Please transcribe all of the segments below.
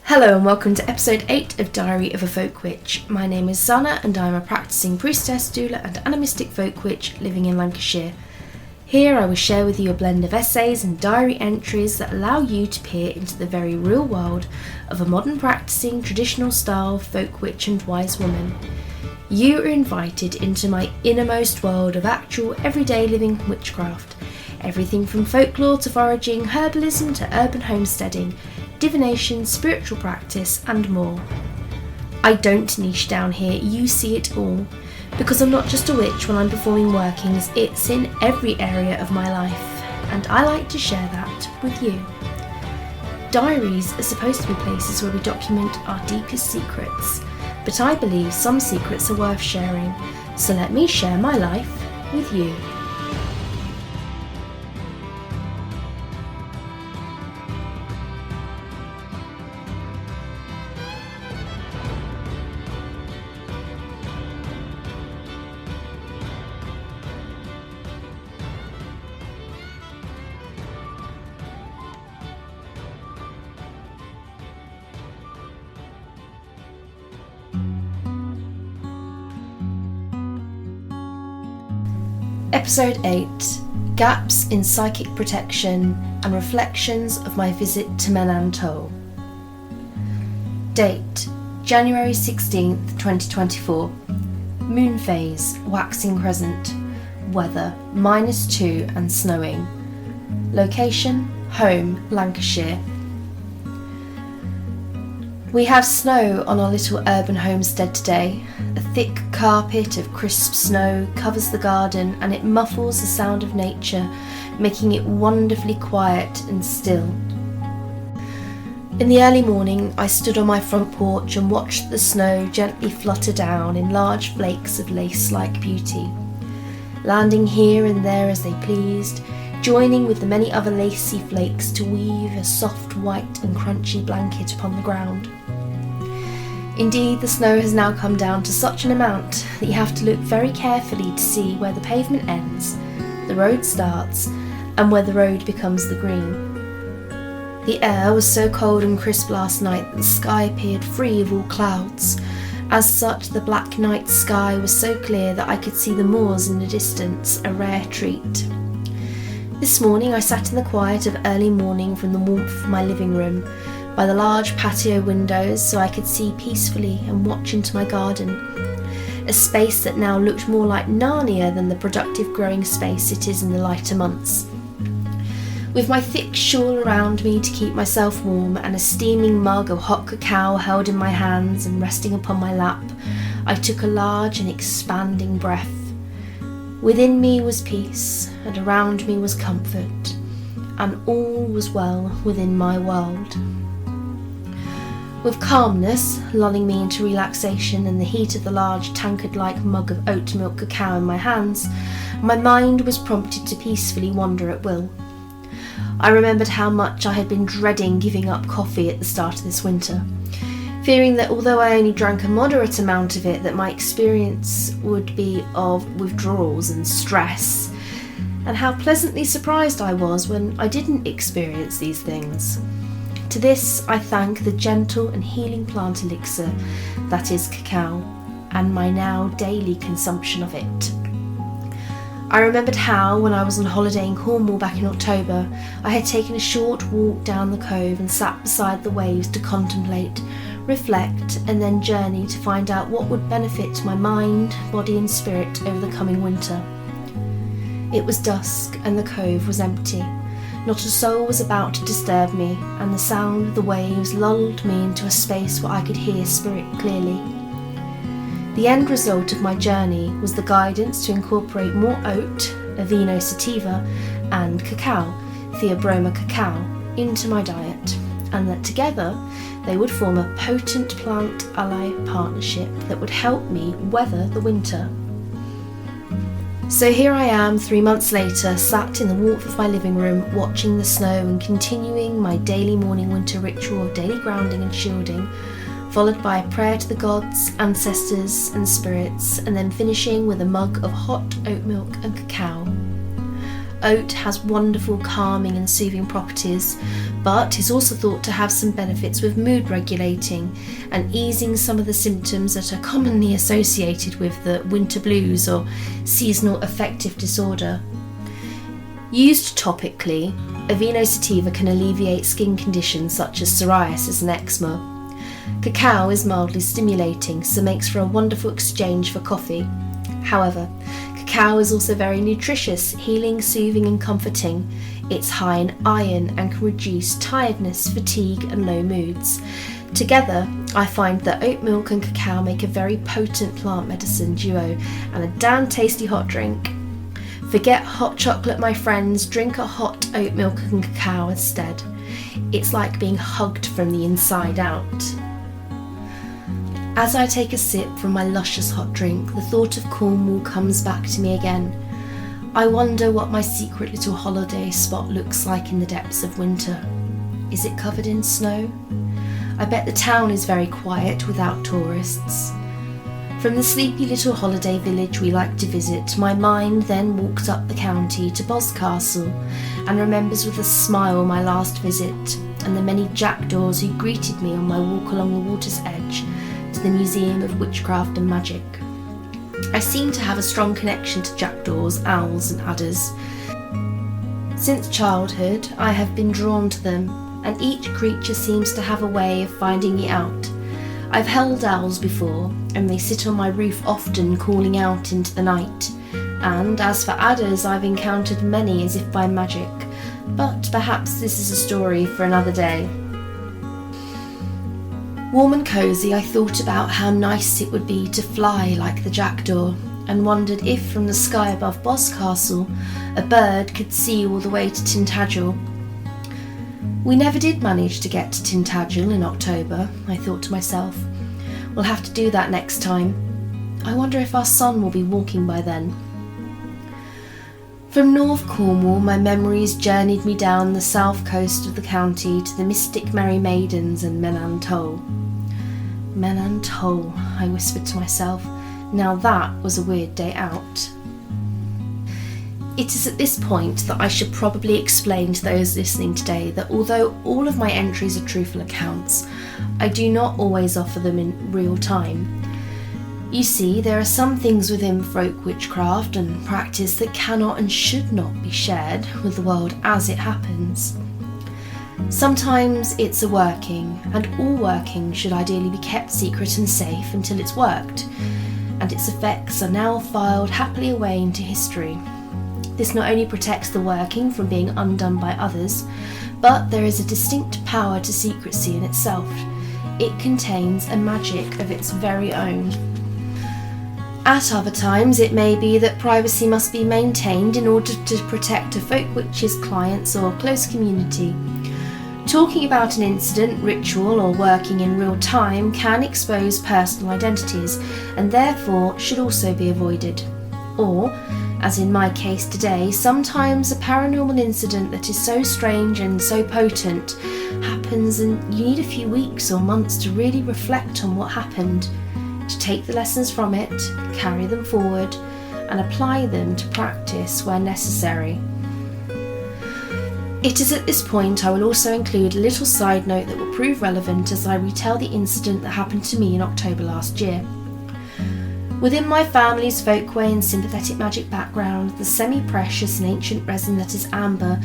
Hello and welcome to episode 8 of Diary of a Folk Witch. My name is Zana and I am a practising priestess, doula and animistic folk witch living in Lancashire. Here I will share with you a blend of essays and diary entries that allow you to peer into the very real world of a modern practising traditional style folk witch and wise woman. You are invited into my innermost world of actual everyday living witchcraft. Everything from folklore to foraging, herbalism to urban homesteading, divination, spiritual practice and more. I don't niche down here, you see it all. Because I'm not just a witch when I'm performing workings, it's in every area of my life, and I like to share that with you. Diaries are supposed to be places where we document our deepest secrets, but I believe some secrets are worth sharing, so let me share my life with you. Episode 8, Gaps in Psychic Protection and Reflections of My Visit to Menantoul. Date, January 16th, 2024. Moon phase, waxing crescent. Weather, -2 and snowing. Location, home, Lancashire. We have snow on our little urban homestead today. A thick carpet of crisp snow covers the garden and it muffles the sound of nature, making it wonderfully quiet and still. In the early morning, I stood on my front porch and watched the snow gently flutter down in large flakes of lace-like beauty, landing here and there as they pleased, joining with the many other lacy flakes to weave a soft white and crunchy blanket upon the ground. Indeed, the snow has now come down to such an amount that you have to look very carefully to see where the pavement ends, the road starts, and where the road becomes the green. The air was so cold and crisp last night that the sky appeared free of all clouds. As such, the black night sky was so clear that I could see the moors in the distance, a rare treat. This morning I sat in the quiet of early morning from the warmth of my living room, by the large patio windows so I could see peacefully and watch into my garden, a space that now looked more like Narnia than the productive growing space it is in the lighter months. With my thick shawl around me to keep myself warm and a steaming mug of hot cacao held in my hands and resting upon my lap, I took a large and expanding breath. Within me was peace, and around me was comfort, and all was well within my world. With calmness lulling me into relaxation and the heat of the large tankard-like mug of oat milk cacao in my hands, my mind was prompted to peacefully wander at will. I remembered how much I had been dreading giving up coffee at the start of this winter, fearing that although I only drank a moderate amount of it, that my experience would be of withdrawals and stress, and how pleasantly surprised I was when I didn't experience these things. To this I thank the gentle and healing plant elixir that is cacao, and my now daily consumption of it. I remembered how, when I was on holiday in Cornwall back in October, I had taken a short walk down the cove and sat beside the waves to contemplate, reflect, and then journey to find out what would benefit my mind, body and spirit over the coming winter. It was dusk and the cove was empty. Not a soul was about to disturb me, and the sound of the waves lulled me into a space where I could hear spirit clearly. The end result of my journey was the guidance to incorporate more oat, Aveeno sativa, and cacao, Theobroma cacao, into my diet, and that together they would form a potent plant ally partnership that would help me weather the winter. So here I am 3 months later, sat in the warmth of my living room, watching the snow and continuing my daily morning winter ritual of daily grounding and shielding, followed by a prayer to the gods, ancestors and spirits, and then finishing with a mug of hot oat milk and cacao. Oat has wonderful calming and soothing properties, but is also thought to have some benefits with mood regulating and easing some of the symptoms that are commonly associated with the winter blues or seasonal affective disorder. Used topically, Aveeno sativa can alleviate skin conditions such as psoriasis and eczema. Cacao is mildly stimulating, so makes for a wonderful exchange for coffee. However, cacao is also very nutritious, healing, soothing and comforting. It's high in iron and can reduce tiredness, fatigue and low moods. Together, I find that oat milk and cacao make a very potent plant medicine duo and a damn tasty hot drink. Forget hot chocolate, my friends, drink a hot oat milk and cacao instead. It's like being hugged from the inside out. As I take a sip from my luscious hot drink, the thought of Cornwall comes back to me again. I wonder what my secret little holiday spot looks like in the depths of winter. Is it covered in snow? I bet the town is very quiet without tourists. From the sleepy little holiday village we like to visit, my mind then walks up the county to Boscastle and remembers with a smile my last visit and the many jackdaws who greeted me on my walk along the water's edge to the Museum of Witchcraft and Magic. I seem to have a strong connection to jackdaws, owls and adders. Since childhood, I have been drawn to them, and each creature seems to have a way of finding me out. I've held owls before, and they sit on my roof often calling out into the night. And as for adders, I've encountered many as if by magic, but perhaps this is a story for another day. Warm and cosy, I thought about how nice it would be to fly like the jackdaw, and wondered if from the sky above Boscastle a bird could see all the way to Tintagel. We never did manage to get to Tintagel in October, I thought to myself. We'll have to do that next time. I wonder if our son will be walking by then. From North Cornwall, my memories journeyed me down the south coast of the county to the mystic Merry Maidens and Mennan Toll. Mennan Toll, I whispered to myself. Now that was a weird day out. It is at this point that I should probably explain to those listening today that although all of my entries are truthful accounts, I do not always offer them in real time. You see, there are some things within folk witchcraft and practice that cannot and should not be shared with the world as it happens. Sometimes it's a working, and all working should ideally be kept secret and safe until it's worked, and its effects are now filed happily away into history. This not only protects the working from being undone by others, but there is a distinct power to secrecy in itself. It contains a magic of its very own. At other times, it may be that privacy must be maintained in order to protect a folk witch's clients or close community. Talking about an incident, ritual, or working in real time can expose personal identities and therefore should also be avoided. Or, as in my case today, sometimes a paranormal incident that is so strange and so potent happens and you need a few weeks or months to really reflect on what happened, to take the lessons from it, carry them forward, and apply them to practice where necessary. It is at this point I will also include a little side note that will prove relevant as I retell the incident that happened to me in October last year. Within my family's folkway and sympathetic magic background, the semi-precious and ancient resin that is amber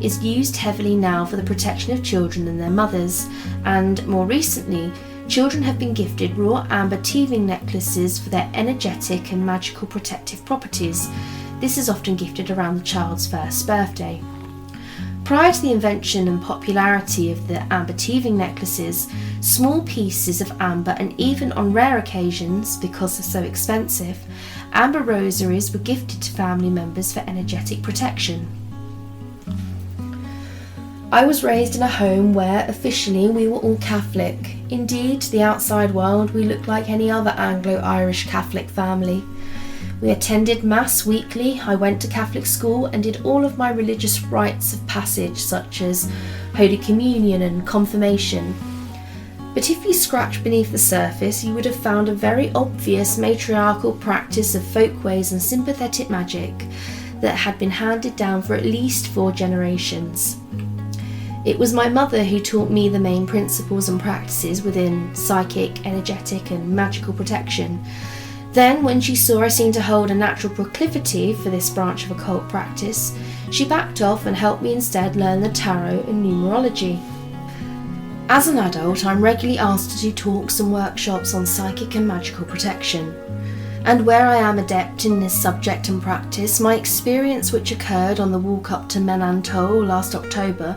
is used heavily now for the protection of children and their mothers, and more recently, children have been gifted raw amber teething necklaces for their energetic and magical protective properties. This is often gifted around the child's first birthday. Prior to the invention and popularity of the amber teething necklaces, small pieces of amber and even on rare occasions, because they're so expensive, amber rosaries were gifted to family members for energetic protection. I was raised in a home where officially we were all Catholic. Indeed, to the outside world we looked like any other Anglo-Irish Catholic family. We attended Mass weekly, I went to Catholic school and did all of my religious rites of passage such as Holy Communion and Confirmation. But if you scratch beneath the surface, you would have found a very obvious matriarchal practice of folkways and sympathetic magic that had been handed down for at least 4 generations. It was my mother who taught me the main principles and practices within psychic, energetic and magical protection. Then, when she saw I seemed to hold a natural proclivity for this branch of occult practice, she backed off and helped me instead learn the tarot and numerology. As an adult, I'm regularly asked to do talks and workshops on psychic and magical protection. And where I am adept in this subject and practice, my experience which occurred on the walk up to Menantoul last October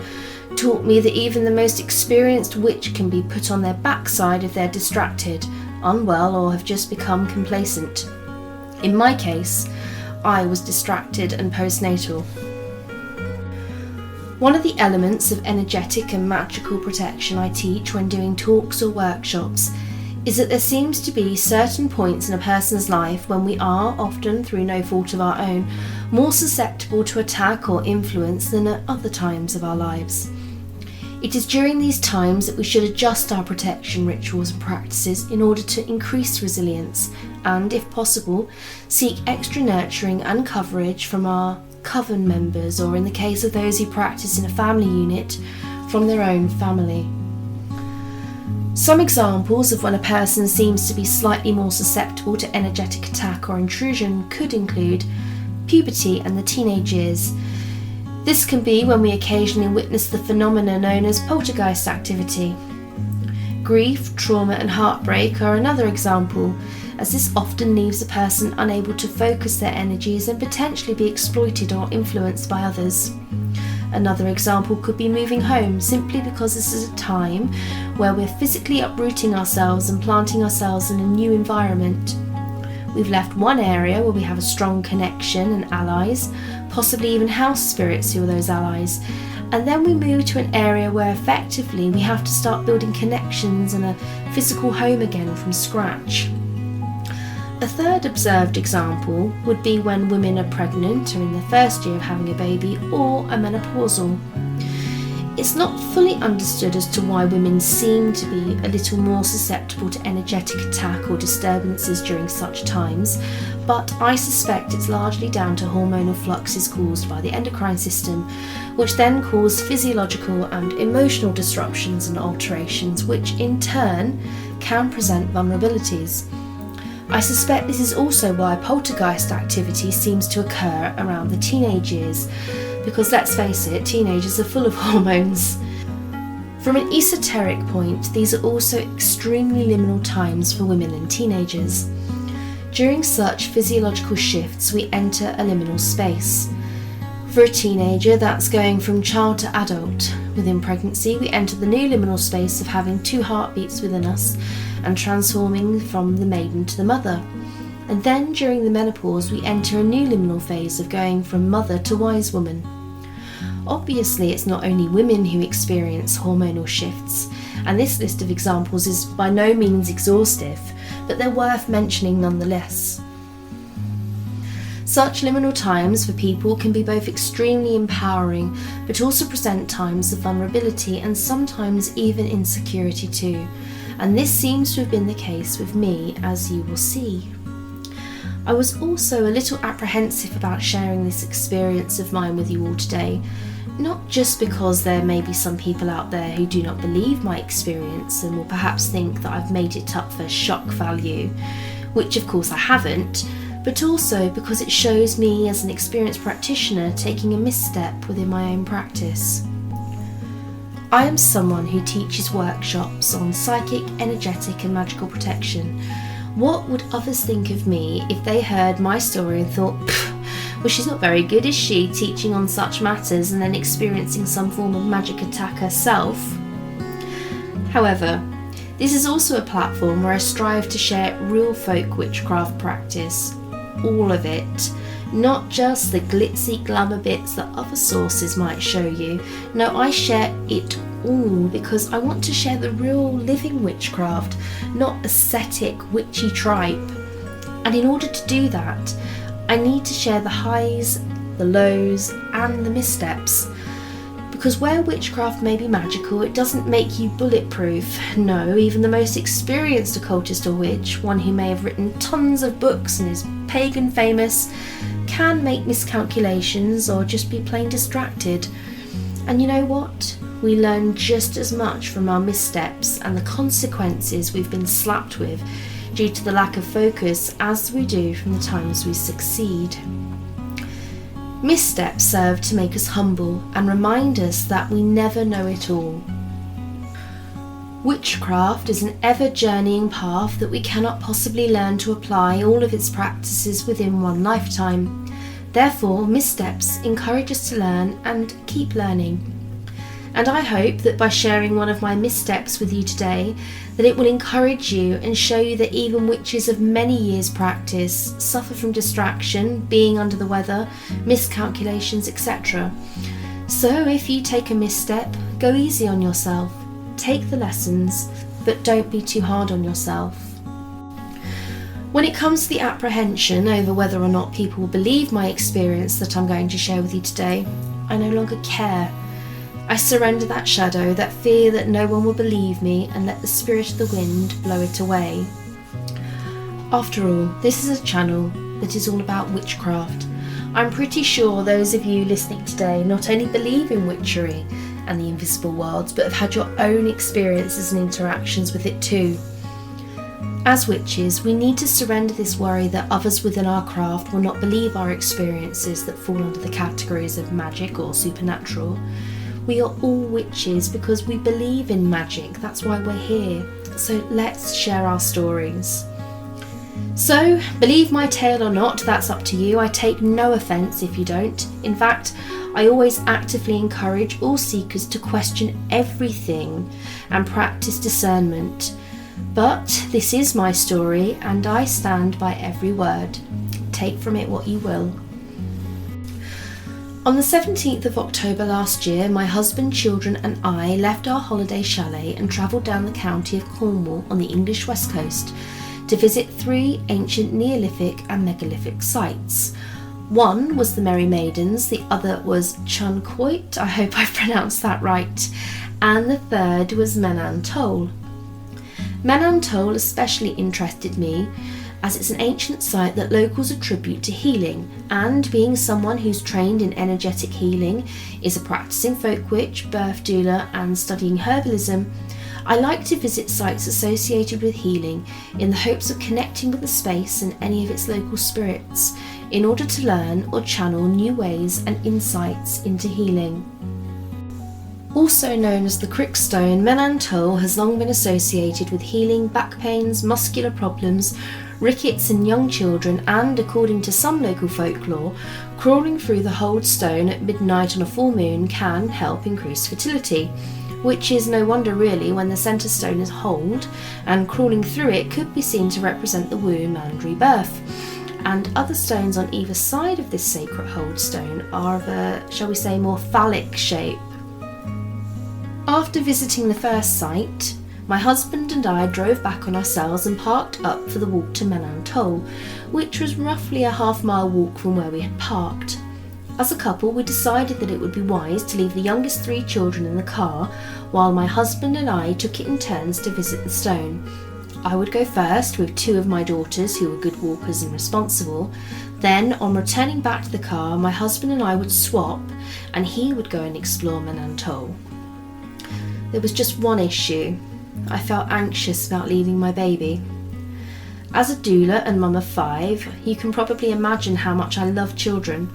taught me that even the most experienced witch can be put on their backside if they're distracted, unwell or have just become complacent. In my case, I was distracted and postnatal. One of the elements of energetic and magical protection I teach when doing talks or workshops is that there seems to be certain points in a person's life when we are, often through no fault of our own, more susceptible to attack or influence than at other times of our lives. It is during these times that we should adjust our protection rituals and practices in order to increase resilience and, if possible, seek extra nurturing and coverage from our coven members, or in the case of those who practice in a family unit, from their own family. Some examples of when a person seems to be slightly more susceptible to energetic attack or intrusion could include puberty and the teenage years. This can be when we occasionally witness the phenomena known as poltergeist activity. Grief, trauma and heartbreak are another example, as this often leaves a person unable to focus their energies and potentially be exploited or influenced by others. Another example could be moving home, simply because this is a time where we're physically uprooting ourselves and planting ourselves in a new environment. We've left one area where we have a strong connection and allies, possibly even house spirits who are those allies, and then we move to an area where effectively we have to start building connections and a physical home again from scratch. A third observed example would be when women are pregnant or in the first year of having a baby or are menopausal. It's not fully understood as to why women seem to be a little more susceptible to energetic attack or disturbances during such times, but I suspect it's largely down to hormonal fluxes caused by the endocrine system, which then cause physiological and emotional disruptions and alterations, which in turn can present vulnerabilities. I suspect this is also why poltergeist activity seems to occur around the teenage years, because let's face it, teenagers are full of hormones. From an esoteric point, these are also extremely liminal times for women and teenagers. During such physiological shifts, we enter a liminal space. For a teenager, that's going from child to adult. Within pregnancy, we enter the new liminal space of having 2 heartbeats within us and transforming from the maiden to the mother. And then during the menopause, we enter a new liminal phase of going from mother to wise woman. Obviously, it's not only women who experience hormonal shifts, and this list of examples is by no means exhaustive, but they're worth mentioning nonetheless. Such liminal times for people can be both extremely empowering, but also present times of vulnerability and sometimes even insecurity too. And this seems to have been the case with me, as you will see. I was also a little apprehensive about sharing this experience of mine with you all today, not just because there may be some people out there who do not believe my experience and will perhaps think that I've made it up for shock value, which of course I haven't, but also because it shows me as an experienced practitioner taking a misstep within my own practice. I am someone who teaches workshops on psychic, energetic and magical protection. What would others think of me if they heard my story and thought, well, she's not very good, is she, teaching on such matters and then experiencing some form of magic attack herself? However, this is also a platform where I strive to share real folk witchcraft practice, all of it, not just the glitzy glamour bits that other sources might show you. No, I share it all because I want to share the real living witchcraft, not ascetic witchy tripe. And in order to do that, I need to share the highs, the lows and the missteps, Because where witchcraft may be magical, it doesn't make you bulletproof. No, even the most experienced occultist or witch, one who may have written tons of books and is pagan famous, can make miscalculations or just be plain distracted. And you know what? We learn just as much from our missteps and the consequences we've been slapped with due to the lack of focus as we do from the times we succeed. Missteps serve to make us humble and remind us that we never know it all. Witchcraft is an ever-journeying path that we cannot possibly learn to apply all of its practices within one lifetime. Therefore, missteps encourage us to learn and keep learning. And I hope that by sharing one of my missteps with you today, that it will encourage you and show you that even witches of many years' practice suffer from distraction, being under the weather, miscalculations, etc. So if you take a misstep, go easy on yourself. Take the lessons, but don't be too hard on yourself. When it comes to the apprehension over whether or not people will believe my experience that I'm going to share with you today, I no longer care. I surrender that shadow, that fear that no one will believe me, and let the spirit of the wind blow it away. After all, this is a channel that is all about witchcraft. I'm pretty sure those of you listening today not only believe in witchery and the invisible worlds, but have had your own experiences and interactions with it too. As witches, we need to surrender this worry that others within our craft will not believe our experiences that fall under the categories of magic or supernatural. We are all witches because we believe in magic, that's why we're here. So let's share our stories. So, believe my tale or not, that's up to you. I take no offence if you don't. In fact, I always actively encourage all seekers to question everything and practice discernment. But this is my story and I stand by every word. Take from it what you will. On the 17th of October last year, my husband, children and I left our holiday chalet and travelled down the county of Cornwall on the English west coast to visit 3 ancient Neolithic and megalithic sites. One was the Merry Maidens, the other was Chunquoit, I hope I've pronounced that right, and the third was Menan Toll. Menan Toll especially interested me as it's an ancient site that locals attribute to healing, and being someone who's trained in energetic healing, is a practicing folk witch, birth doula and studying herbalism, I like to visit sites associated with healing in the hopes of connecting with the space and any of its local spirits in order to learn or channel new ways and insights into healing. Also known as the Crickstone, Menan Toll has long been associated with healing back pains, muscular problems, rickets in young children, and, according to some local folklore, crawling through the hold stone at midnight on a full moon can help increase fertility, which is no wonder really when the centre stone is hold, and crawling through it could be seen to represent the womb and rebirth. And other stones on either side of this sacred hold stone are of a, shall we say, more phallic shape. After visiting the first site, my husband and I drove back on ourselves and parked up for the walk to Menan Toll, which was roughly a half-mile walk from where we had parked. As a couple, we decided that it would be wise to leave the youngest 3 children in the car, while my husband and I took it in turns to visit the stone. I would go first with 2 of my daughters who were good walkers and responsible. Then, on returning back to the car, my husband and I would swap and he would go and explore Menan Toll. There was just one issue. I felt anxious about leaving my baby. As a doula and mum of 5, you can probably imagine how much I love children.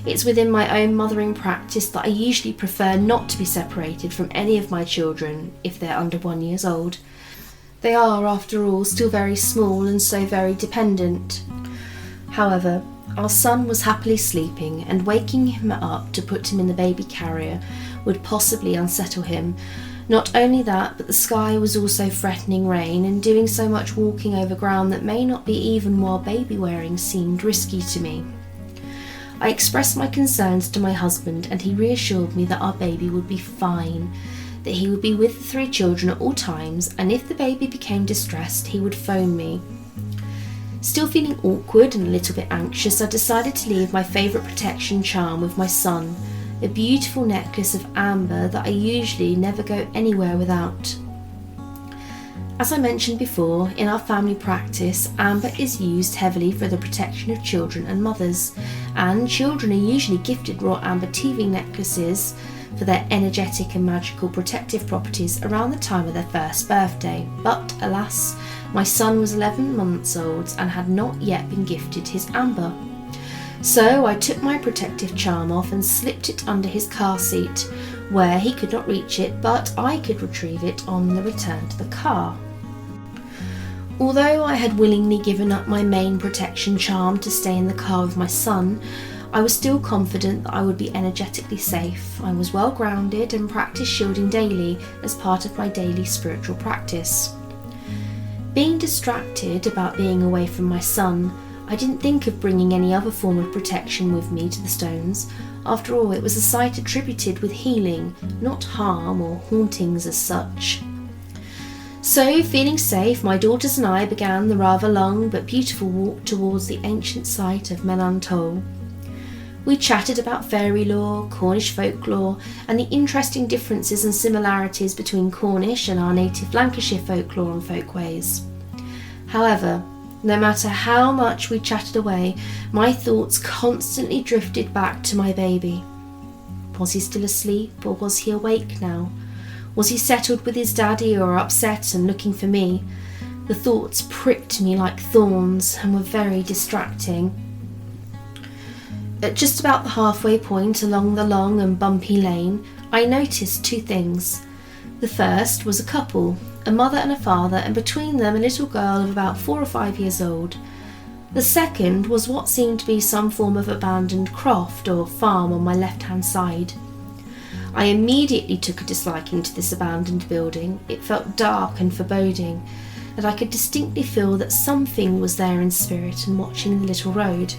It's within my own mothering practice that I usually prefer not to be separated from any of my children if they're under 1 year old. They are, after all, still very small and so very dependent. However, our son was happily sleeping, and waking him up to put him in the baby carrier would possibly unsettle him. Not only that, but the sky was also threatening rain, and doing so much walking over ground that may not be even while baby wearing seemed risky to me. I expressed my concerns to my husband, and he reassured me that our baby would be fine, that he would be with the 3 children at all times, and if the baby became distressed, he would phone me. Still feeling awkward and a little bit anxious, I decided to leave my favourite protection charm with my son, a beautiful necklace of amber that I usually never go anywhere without. As I mentioned before, in our family practice, amber is used heavily for the protection of children and mothers, and children are usually gifted raw amber teething necklaces for their energetic and magical protective properties around the time of their first birthday. But alas, my son was 11 months old and had not yet been gifted his amber. So I took my protective charm off and slipped it under his car seat, where he could not reach it, but I could retrieve it on the return to the car. Although I had willingly given up my main protection charm to stay in the car with my son, I was still confident that I would be energetically safe. I was well grounded and practiced shielding daily as part of my daily spiritual practice. Being distracted about being away from my son, I didn't think of bringing any other form of protection with me to the stones. After all, it was a site attributed with healing, not harm or hauntings as such. So, feeling safe, my daughters and I began the rather long but beautiful walk towards the ancient site of Menam Toll. We chatted about fairy lore, Cornish folklore, and the interesting differences and similarities between Cornish and our native Lancashire folklore and folkways. However, no matter how much we chatted away, my thoughts constantly drifted back to my baby. Was he still asleep, or was he awake now? Was he settled with his daddy or upset and looking for me? The thoughts pricked me like thorns and were very distracting. At just about the halfway point along the long and bumpy lane, I noticed two things. The first was a couple, a mother and a father, and between them a little girl of about 4 or 5 years old. The second was what seemed to be some form of abandoned croft or farm on my left-hand side. I immediately took a disliking to this abandoned building. It felt dark and foreboding, and I could distinctly feel that something was there in spirit and watching the little road.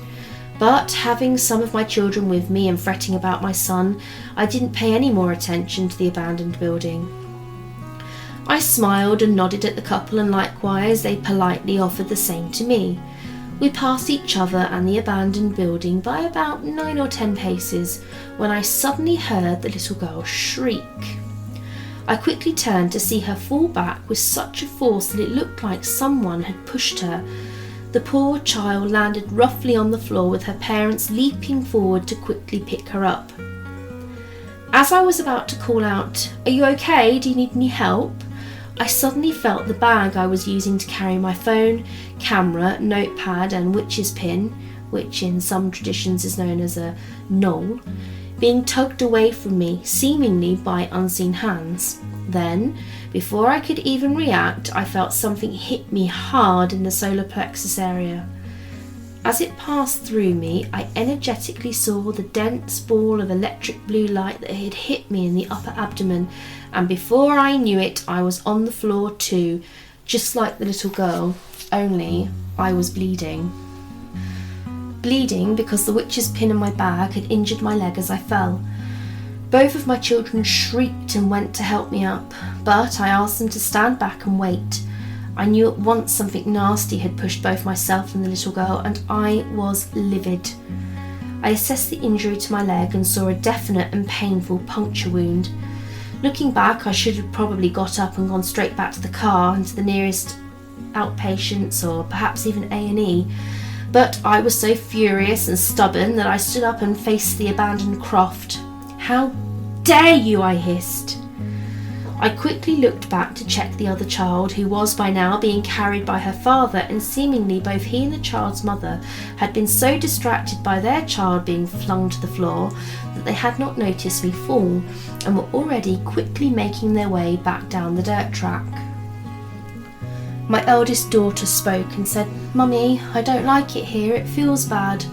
But having some of my children with me and fretting about my son, I didn't pay any more attention to the abandoned building. I smiled and nodded at the couple, and likewise they politely offered the same to me. We passed each other and the abandoned building by about 9 or 10 paces when I suddenly heard the little girl shriek. I quickly turned to see her fall back with such a force that it looked like someone had pushed her. The poor child landed roughly on the floor with her parents leaping forward to quickly pick her up. As I was about to call out, "Are you okay? Do you need any help?" I suddenly felt the bag I was using to carry my phone, camera, notepad and witch's pin, which in some traditions is known as a knoll, being tugged away from me, seemingly by unseen hands. Then, before I could even react, I felt something hit me hard in the solar plexus area. As it passed through me, I energetically saw the dense ball of electric blue light that had hit me in the upper abdomen, and before I knew it, I was on the floor too, just like the little girl, only I was bleeding. Bleeding because the witch's pin in my bag had injured my leg as I fell. Both of my children shrieked and went to help me up, but I asked them to stand back and wait. I knew at once something nasty had pushed both myself and the little girl, and I was livid. I assessed the injury to my leg and saw a definite and painful puncture wound. Looking back, I should have probably got up and gone straight back to the car and to the nearest outpatients or perhaps even A&E, but I was so furious and stubborn that I stood up and faced the abandoned croft. "How dare you?" I hissed. I quickly looked back to check the other child, who was by now being carried by her father, and seemingly both he and the child's mother had been so distracted by their child being flung to the floor that they had not noticed me fall, and were already quickly making their way back down the dirt track. My eldest daughter spoke and said, "Mummy, I don't like it here, it feels bad."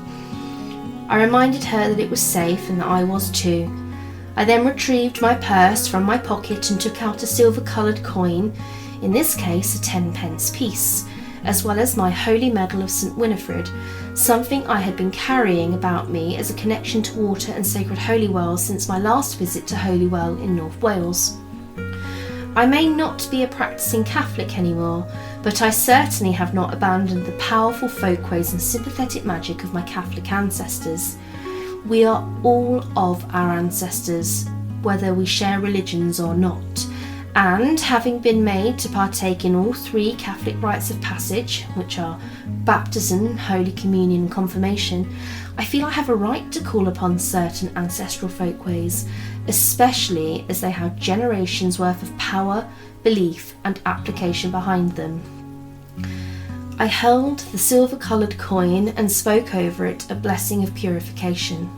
I reminded her that it was safe and that I was too. I then retrieved my purse from my pocket and took out a silver-coloured coin, in this case a 10-pence piece, as well as my holy medal of St. Winifred, something I had been carrying about me as a connection to water and sacred holy wells since my last visit to Holywell in North Wales. I may not be a practising Catholic anymore, but I certainly have not abandoned the powerful folkways and sympathetic magic of my Catholic ancestors. We are all of our ancestors, whether we share religions or not, and having been made to partake in all three Catholic rites of passage, which are baptism, Holy Communion and confirmation, I feel I have a right to call upon certain ancestral folkways, especially as they have generations worth of power, belief and application behind them. I held the silver-coloured coin and spoke over it a blessing of purification.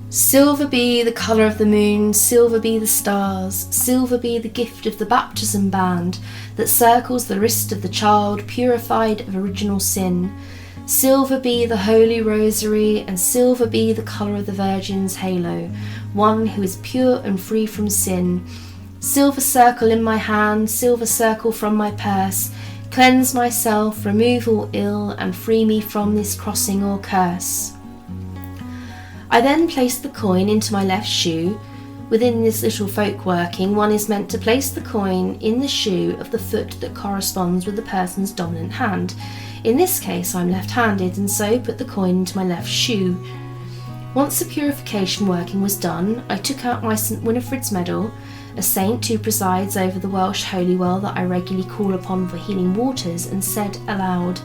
Silver be the colour of the moon, silver be the stars, silver be the gift of the baptism band that circles the wrist of the child purified of original sin. Silver be the holy rosary, and silver be the colour of the Virgin's halo, one who is pure and free from sin. Silver circle in my hand, silver circle from my purse, cleanse myself, remove all ill, and free me from this crossing or curse. I then placed the coin into my left shoe. Within this little folk working, one is meant to place the coin in the shoe of the foot that corresponds with the person's dominant hand. In this case, I'm left-handed, and so put the coin into my left shoe. Once the purification working was done, I took out my St. Winifred's medal, a saint who presides over the Welsh holy well that I regularly call upon for healing waters, and said aloud,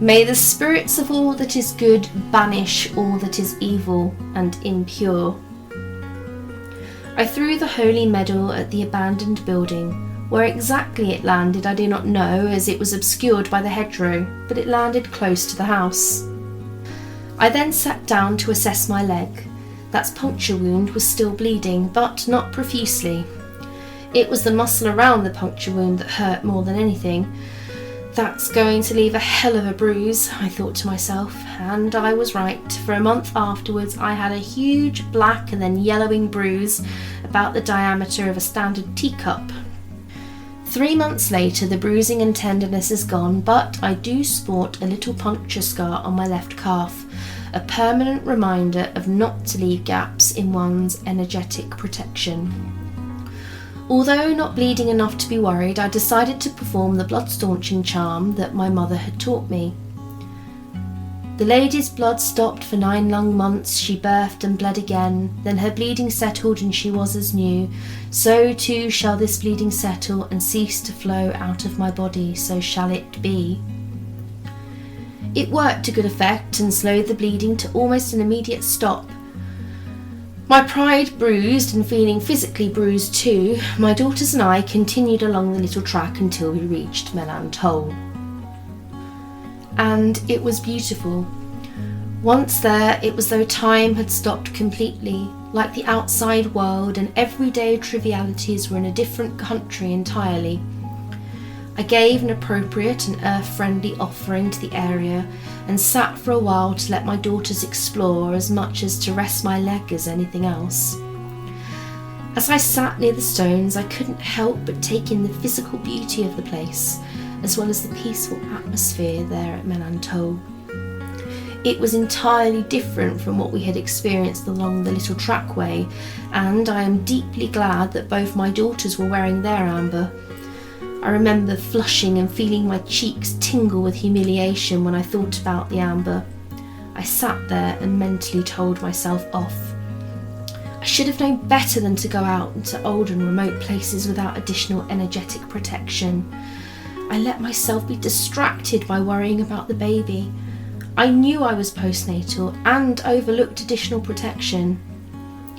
"May the spirits of all that is good banish all that is evil and impure." I threw the holy medal at the abandoned building. Where exactly it landed I do not know, as it was obscured by the hedgerow, but it landed close to the house. I then sat down to assess my leg. That puncture wound was still bleeding, but not profusely. It was the muscle around the puncture wound that hurt more than anything. That's going to leave a hell of a bruise, I thought to myself, and I was right. For a month afterwards I had a huge black and then yellowing bruise about the diameter of a standard teacup. 3 months later the bruising and tenderness is gone, but I do sport a little puncture scar on my left calf, a permanent reminder of not to leave gaps in one's energetic protection. Although not bleeding enough to be worried, I decided to perform the blood staunching charm that my mother had taught me. The lady's blood stopped for 9 long months, she birthed and bled again, then her bleeding settled and she was as new. So too shall this bleeding settle and cease to flow out of my body, so shall it be. It worked to good effect and slowed the bleeding to almost an immediate stop. My pride bruised and feeling physically bruised too, my daughters and I continued along the little track until we reached Melland Toll. And it was beautiful. Once there, it was though time had stopped completely, like the outside world and everyday trivialities were in a different country entirely. I gave an appropriate and earth-friendly offering to the area and sat for a while to let my daughters explore as much as to rest my leg as anything else. As I sat near the stones, I couldn't help but take in the physical beauty of the place, as well as the peaceful atmosphere there at Melland Toll. It was entirely different from what we had experienced along the little trackway, and I am deeply glad that both my daughters were wearing their amber. I remember flushing and feeling my cheeks tingle with humiliation when I thought about the amber. I sat there and mentally told myself off. I should have known better than to go out into old and remote places without additional energetic protection. I let myself be distracted by worrying about the baby. I knew I was postnatal and overlooked additional protection.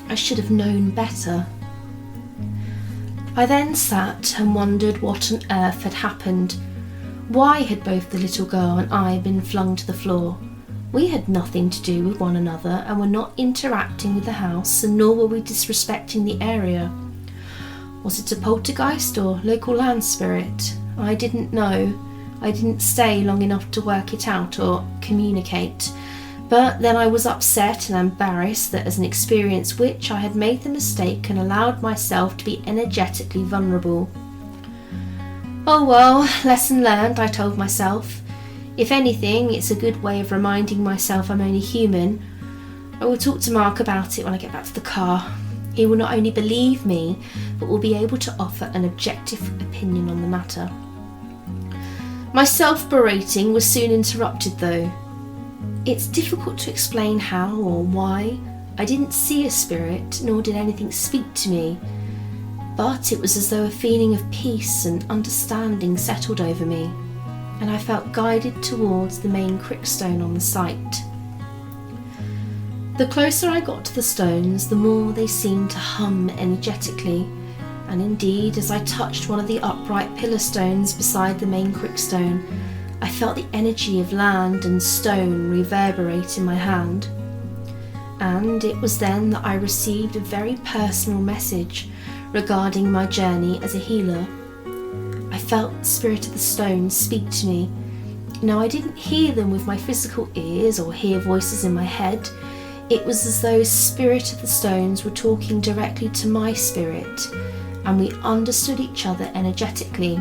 I should have known better. I then sat and wondered what on earth had happened. Why had both the little girl and I been flung to the floor? We had nothing to do with one another and were not interacting with the house, and nor were we disrespecting the area. Was it a poltergeist or local land spirit? I didn't know. I didn't stay long enough to work it out or communicate. But then I was upset and embarrassed that as an experienced witch I had made the mistake and allowed myself to be energetically vulnerable. Oh well, lesson learned, I told myself. If anything, it's a good way of reminding myself I'm only human. I will talk to Mark about it when I get back to the car. He will not only believe me, but will be able to offer an objective opinion on the matter. My self-berating was soon interrupted though. It's difficult to explain how or why. I didn't see a spirit, nor did anything speak to me, but it was as though a feeling of peace and understanding settled over me, and I felt guided towards the main crickstone on the site. The closer I got to the stones, the more they seemed to hum energetically, and indeed, as I touched one of the upright pillar stones beside the main crickstone, I felt the energy of land and stone reverberate in my hand. And it was then that I received a very personal message regarding my journey as a healer. I felt the spirit of the stones speak to me. Now, I didn't hear them with my physical ears or hear voices in my head. It was as though the spirit of the stones were talking directly to my spirit, and we understood each other energetically.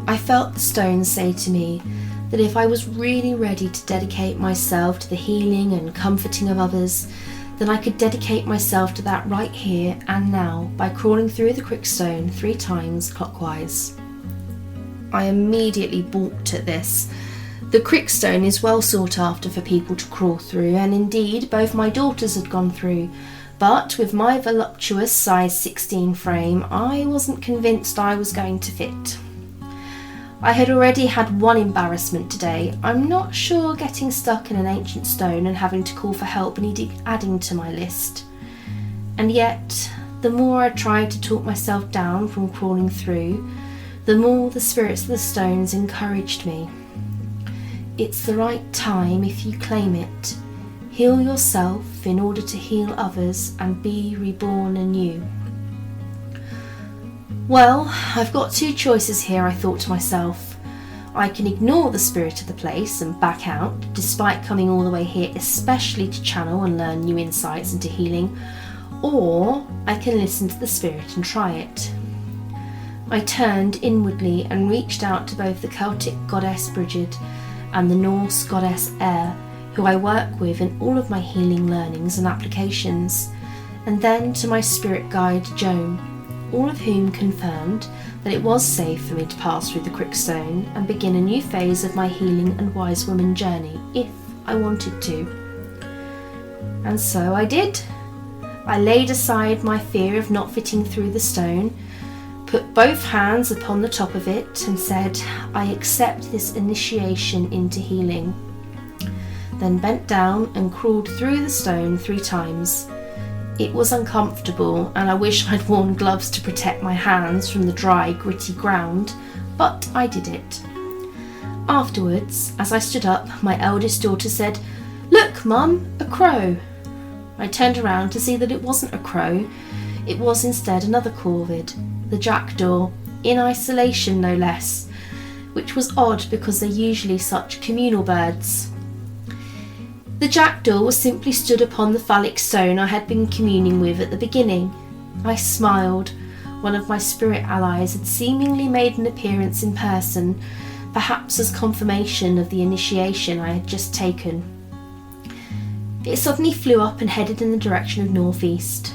I felt the stones say to me that if I was really ready to dedicate myself to the healing and comforting of others, then I could dedicate myself to that right here and now by crawling through the crickstone 3 times clockwise. I immediately balked at this. The crickstone is well sought after for people to crawl through, and indeed both my daughters had gone through, but with my voluptuous size 16 frame, I wasn't convinced I was going to fit. I had already had one embarrassment today. I'm not sure getting stuck in an ancient stone and having to call for help needed adding to my list. And yet, the more I tried to talk myself down from crawling through, the more the spirits of the stones encouraged me. It's the right time if you claim it. Heal yourself in order to heal others and be reborn anew. Well, I've got 2 choices here, I thought to myself. I can ignore the spirit of the place and back out, despite coming all the way here especially to channel and learn new insights into healing, or I can listen to the spirit and try it. I turned inwardly and reached out to both the Celtic goddess Brigid and the Norse goddess Air, who I work with in all of my healing learnings and applications, and then to my spirit guide Joan, all of whom confirmed that it was safe for me to pass through the crickstone and begin a new phase of my healing and wise woman journey, if I wanted to. And so I did. I laid aside my fear of not fitting through the stone, put both hands upon the top of it and said, I accept this initiation into healing. Then bent down and crawled through the stone 3 times. It was uncomfortable, and I wish I'd worn gloves to protect my hands from the dry, gritty ground, but I did it. Afterwards, as I stood up, my eldest daughter said, "Look, Mum, a crow." I turned around to see that it wasn't a crow. It was instead another corvid, the jackdaw, in isolation no less, which was odd because they're usually such communal birds. The jackdaw was simply stood upon the phallic stone I had been communing with at the beginning. I smiled. One of my spirit allies had seemingly made an appearance in person, perhaps as confirmation of the initiation I had just taken. It suddenly flew up and headed in the direction of northeast.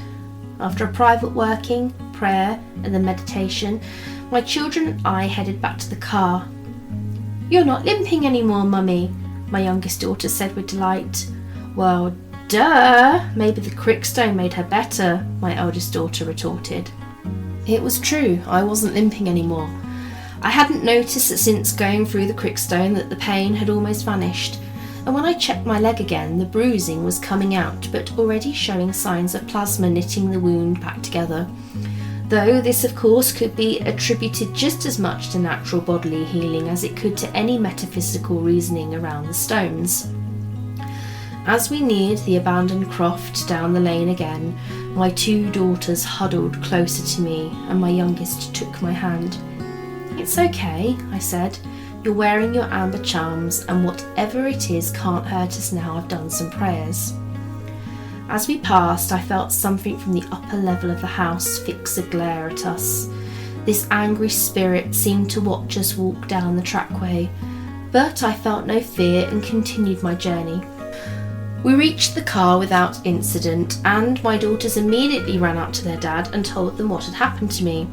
After a private working, prayer, and then meditation, my children and I headed back to the car. "You're not limping anymore, Mummy," my youngest daughter said with delight. "Well, duh, maybe the crickstone made her better," my eldest daughter retorted. It was true, I wasn't limping anymore. I hadn't noticed that since going through the crickstone that the pain had almost vanished, and when I checked my leg again, the bruising was coming out, but already showing signs of plasma knitting the wound back together. Though this of course could be attributed just as much to natural bodily healing as it could to any metaphysical reasoning around the stones. As we neared the abandoned croft down the lane again, my 2 daughters huddled closer to me and my youngest took my hand. "It's okay," I said. "You're wearing your amber charms and whatever it is can't hurt us now I've done some prayers." As we passed, I felt something from the upper level of the house fix a glare at us. This angry spirit seemed to watch us walk down the trackway, but I felt no fear and continued my journey. We reached the car without incident, and my daughters immediately ran up to their dad and told them what had happened to me.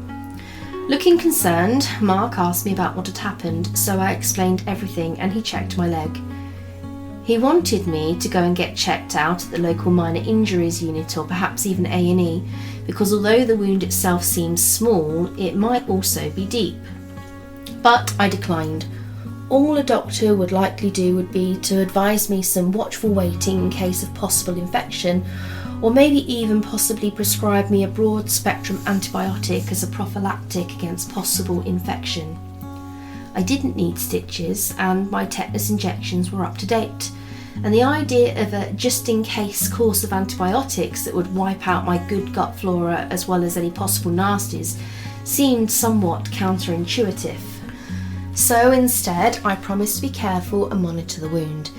Looking concerned, Mark asked me about what had happened, so I explained everything and he checked my leg. He wanted me to go and get checked out at the local minor injuries unit or perhaps even A&E, because although the wound itself seems small, it might also be deep. But I declined. All a doctor would likely do would be to advise me some watchful waiting in case of possible infection, or maybe even possibly prescribe me a broad spectrum antibiotic as a prophylactic against possible infection. I didn't need stitches and my tetanus injections were up to date, and the idea of a just-in-case course of antibiotics that would wipe out my good gut flora as well as any possible nasties seemed somewhat counterintuitive. So instead, I promised to be careful and monitor the wound.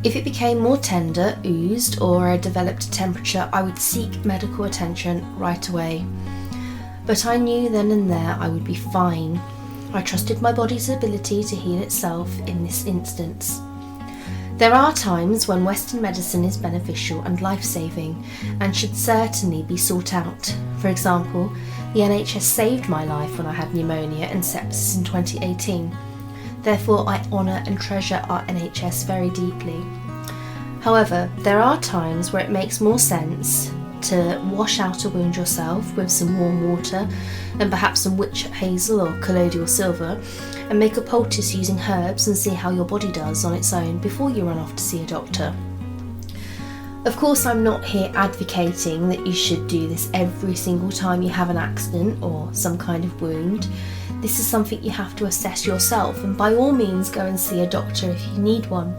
If it became more tender, oozed, or I developed a temperature, I would seek medical attention right away. But I knew then and there I would be fine. I trusted my body's ability to heal itself in this instance. There are times when Western medicine is beneficial and life-saving and should certainly be sought out. For example, the NHS saved my life when I had pneumonia and sepsis in 2018. Therefore, I honour and treasure our NHS very deeply. However, there are times where it makes more sense to wash out a wound yourself with some warm water and perhaps some witch hazel or colloidal silver, and make a poultice using herbs and see how your body does on its own before you run off to see a doctor. Of course, I'm not here advocating that you should do this every single time you have an accident or some kind of wound. This is something you have to assess yourself, and by all means go and see a doctor if you need one.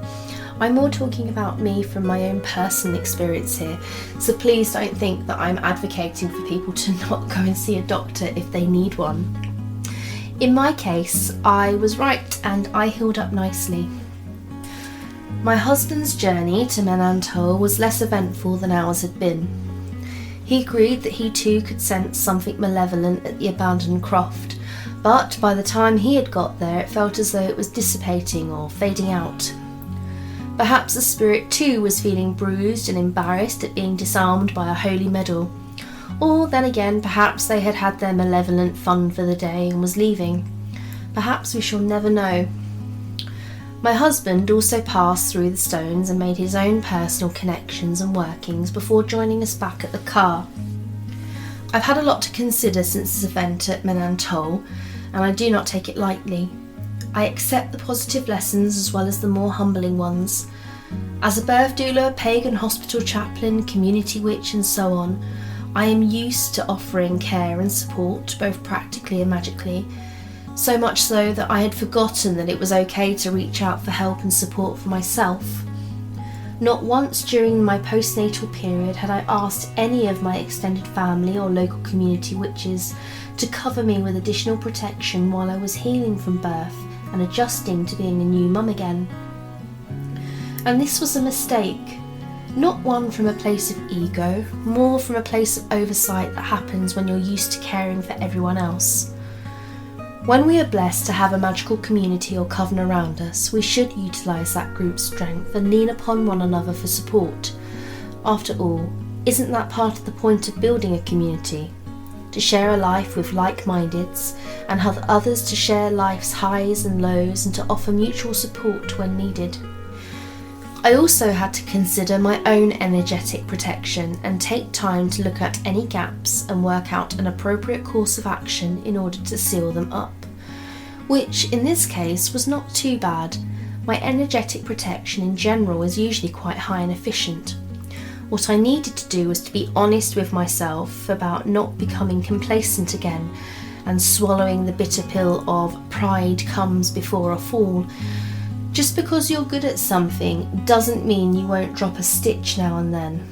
I'm more talking about me from my own personal experience here, so please don't think that I'm advocating for people to not go and see a doctor if they need one. In my case, I was right and I healed up nicely. My husband's journey to Menantol was less eventful than ours had been. He agreed that he too could sense something malevolent at the abandoned croft, but by the time he had got there it felt as though it was dissipating or fading out. Perhaps the spirit too was feeling bruised and embarrassed at being disarmed by a holy medal. Or then again, perhaps they had had their malevolent fun for the day and was leaving. Perhaps we shall never know. My husband also passed through the stones and made his own personal connections and workings before joining us back at the car. I've had a lot to consider since this event at Menantol, and I do not take it lightly. I accept the positive lessons as well as the more humbling ones. As a birth doula, pagan hospital chaplain, community witch and so on, I am used to offering care and support, both practically and magically, so much so that I had forgotten that it was okay to reach out for help and support for myself. Not once during my postnatal period had I asked any of my extended family or local community witches to cover me with additional protection while I was healing from birth and adjusting to being a new mum again. And this was a mistake. Not one from a place of ego, more from a place of oversight that happens when you're used to caring for everyone else. When we are blessed to have a magical community or coven around us, we should utilise that group's strength and lean upon one another for support. After all, isn't that part of the point of building a community? To share a life with like-mindeds and have others to share life's highs and lows and to offer mutual support when needed. I also had to consider my own energetic protection and take time to look at any gaps and work out an appropriate course of action in order to seal them up, which in this case was not too bad. My energetic protection in general is usually quite high and efficient. What I needed to do was to be honest with myself about not becoming complacent again and swallowing the bitter pill of pride comes before a fall. Just because you're good at something doesn't mean you won't drop a stitch now and then.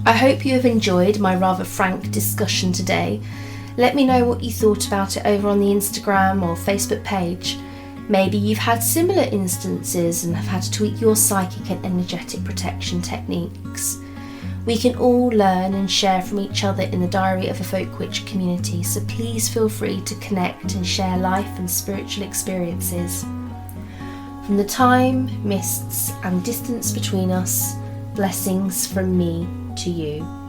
I hope you have enjoyed my rather frank discussion today. Let me know what you thought about it over on the Instagram or Facebook page. Maybe you've had similar instances and have had to tweak your psychic and energetic protection techniques. We can all learn and share from each other in the Diary of a Folk Witch community, so please feel free to connect and share life and spiritual experiences. From the time, mists and distance between us, blessings from me to you.